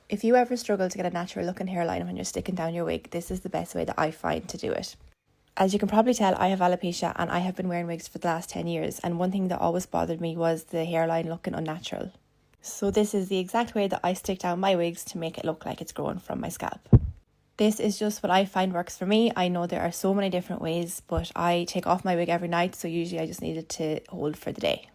If you ever struggle to get a natural looking hairline when you're sticking down your wig, this is the best way that I find to do it. As you can probably tell, I have alopecia and I have been wearing wigs for the last 10 years, and one thing that always bothered me was the hairline looking unnatural. So this is the exact way that I stick down my wigs to make it look like it's growing from my scalp. This is just what I find works for me. I know there are so many different ways, but I take off my wig every night, so usually I just need it to hold for the day.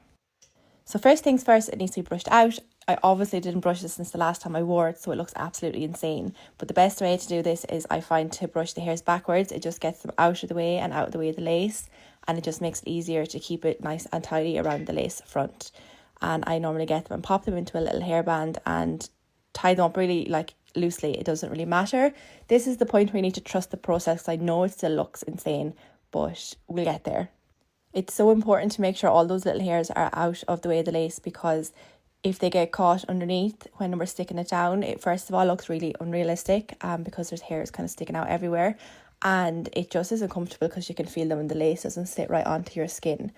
So first things first, it needs to be brushed out. I obviously didn't brush this since the last time I wore it, so it looks absolutely insane. But the best way to do this is, I find, to brush the hairs backwards. It just gets them out of the way and out of the way of the lace, and it just makes it easier to keep it nice and tidy around the lace front. And I normally get them and pop them into a little hairband and tie them up really loosely. It doesn't really matter. This is the point where you need to trust the process. I know it still looks insane, but we'll get there. It's so important to make sure all those little hairs are out of the way of the lace, because if they get caught underneath when we're sticking it down, it first of all looks really unrealistic because there's hairs kind of sticking out everywhere, and it just isn't comfortable because you can feel them and the lace doesn't sit right onto your skin.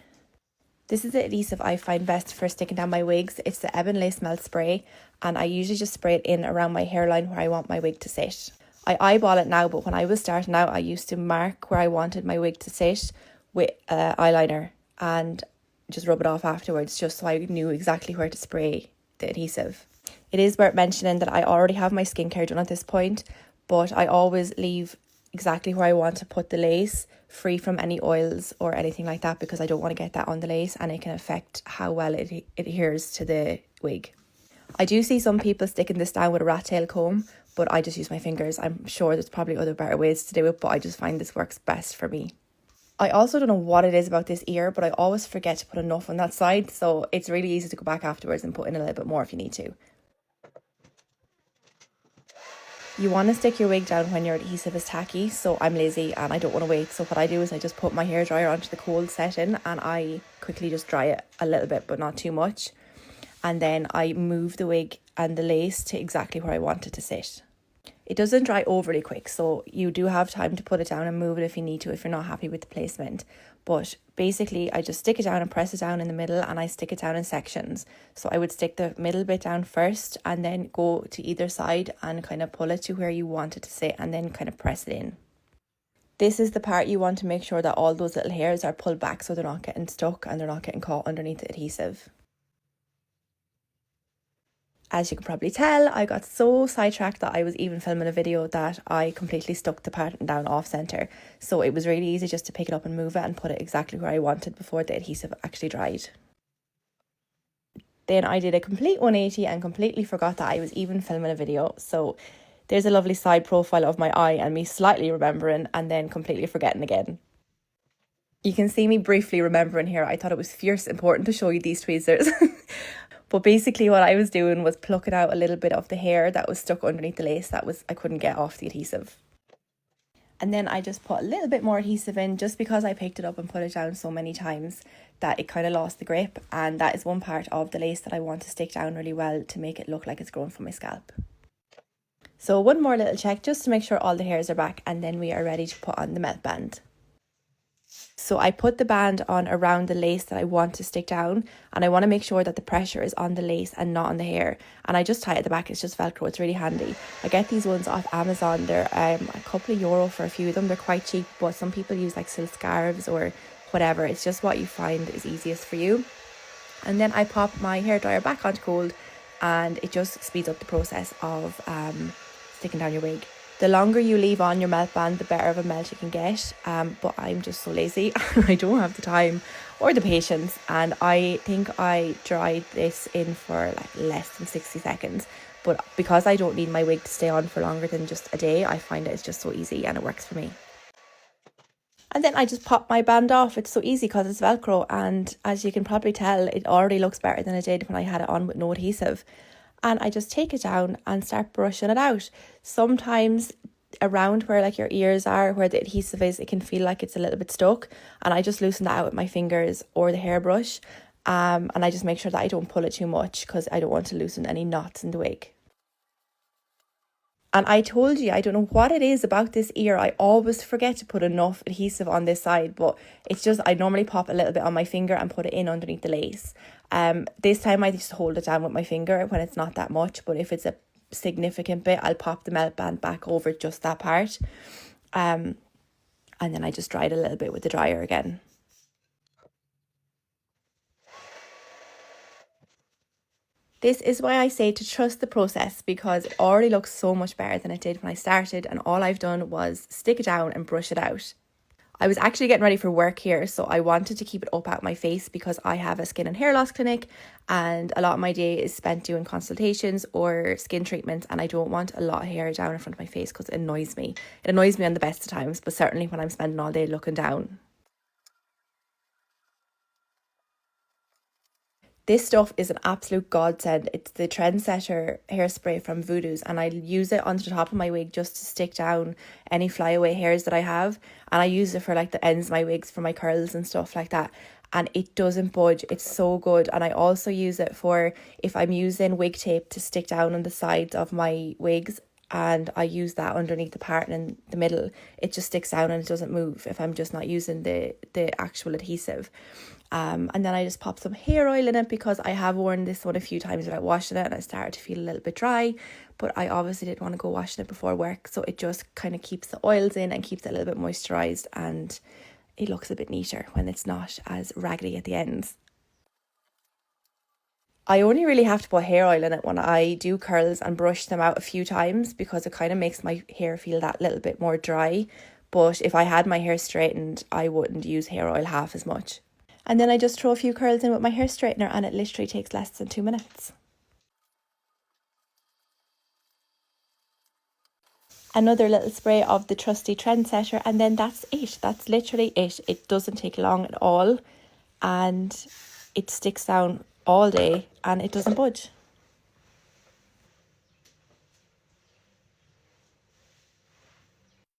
This is the adhesive I find best for sticking down my wigs. It's the Ebon Lace Melt Spray, and I usually just spray it in around my hairline where I want my wig to sit. I eyeball it now, but when I was starting out, I used to mark where I wanted my wig to sit with eyeliner and just rub it off afterwards, just so I knew exactly where to spray the adhesive. It is worth mentioning that I already have my skincare done at this point, but I always leave exactly where I want to put the lace, free from any oils or anything like that, because I don't want to get that on the lace and it can affect how well it adheres to the wig. I do see some people sticking this down with a rat tail comb, but I just use my fingers. I'm sure there's probably other better ways to do it, but I just find this works best for me. I also don't know what it is about this ear, but I always forget to put enough on that side, so it's really easy to go back afterwards and put in a little bit more if you need to. You want to stick your wig down when your adhesive is tacky, so I'm lazy and I don't want to wait. So what I do is I just put my hairdryer onto the cold setting and I quickly just dry it a little bit, but not too much. And then I move the wig and the lace to exactly where I want it to sit. It doesn't dry overly quick, so you do have time to put it down and move it if you need to, if you're not happy with the placement. But basically, I just stick it down and press it down in the middle, and I stick it down in sections. So I would stick the middle bit down first and then go to either side and kind of pull it to where you want it to sit and then kind of press it in. This is the part you want to make sure that all those little hairs are pulled back so they're not getting stuck and they're not getting caught underneath the adhesive. As you can probably tell, I got so sidetracked that I was even filming a video that I completely stuck the pattern down off centre. So it was really easy just to pick it up and move it and put it exactly where I wanted before the adhesive actually dried. Then I did a complete 180 and completely forgot that I was even filming a video. So there's a lovely side profile of my eye and me slightly remembering and then completely forgetting again. You can see me briefly remembering here. I thought it was fierce important to show you these tweezers. But basically what I was doing was plucking out a little bit of the hair that was stuck underneath the lace I couldn't get off the adhesive. And then I just put a little bit more adhesive in, just because I picked it up and put it down so many times that it kind of lost the grip. And that is one part of the lace that I want to stick down really well to make it look like it's growing from my scalp. So one more little check just to make sure all the hairs are back, and then we are ready to put on the melt band. So I put the band on around the lace that I want to stick down, and I want to make sure that the pressure is on the lace and not on the hair. And I just tie it at the back. It's just Velcro. It's really handy. I get these ones off Amazon. They're a couple of euro for a few of them. They're quite cheap, but some people use like silk scarves or whatever. It's just what you find is easiest for you. And then I pop my hairdryer back onto cold, and it just speeds up the process of sticking down your wig. The longer you leave on your melt band, the better of a melt you can get. But I'm just so lazy. I don't have the time or the patience. And I think I dried this in for like less than 60 seconds. But because I don't need my wig to stay on for longer than just a day, I find it's just so easy and it works for me. And then I just pop my band off. It's so easy because it's Velcro. And as you can probably tell, it already looks better than it did when I had it on with no adhesive. And I just take it down and start brushing it out. Sometimes around where like your ears are, where the adhesive is, it can feel like it's a little bit stuck, and I just loosen that out with my fingers or the hairbrush, and I just make sure that I don't pull it too much because I don't want to loosen any knots in the wig. And I told you, I don't know what it is about this ear. I always forget to put enough adhesive on this side, but it's just, I normally pop a little bit on my finger and put it in underneath the lace. This time I just hold it down with my finger when it's not that much, but if it's a significant bit, I'll pop the melt band back over just that part. And then I just dry it a little bit with the dryer again. This is why I say to trust the process, because it already looks so much better than it did when I started, and all I've done was stick it down and brush it out. I was actually getting ready for work here, so I wanted to keep it up out my face because I have a skin and hair loss clinic and a lot of my day is spent doing consultations or skin treatments, and I don't want a lot of hair down in front of my face because it annoys me. It annoys me on the best of times, but certainly when I'm spending all day looking down. This stuff is an absolute godsend. It's the Trendsetter hairspray from Voodoo's, and I use it on the top of my wig just to stick down any flyaway hairs that I have. And I use it for like the ends of my wigs for my curls and stuff like that. And it doesn't budge. It's so good. And I also use it for if I'm using wig tape to stick down on the sides of my wigs, and I use that underneath the part and in the middle. It just sticks down and it doesn't move if I'm just not using the actual adhesive. And then I just pop some hair oil in it because I have worn this one a few times without washing it and I started to feel a little bit dry, but I obviously didn't want to go washing it before work, so it just kind of keeps the oils in and keeps it a little bit moisturised, and it looks a bit neater when it's not as raggedy at the ends. I only really have to put hair oil in it when I do curls and brush them out a few times because it kind of makes my hair feel that little bit more dry. But if I had my hair straightened, I wouldn't use hair oil half as much. And then I just throw a few curls in with my hair straightener and it literally takes less than 2 minutes. Another little spray of the trusty Trendsetter, and then that's it. That's literally it. It doesn't take long at all and it sticks down all day and it doesn't budge.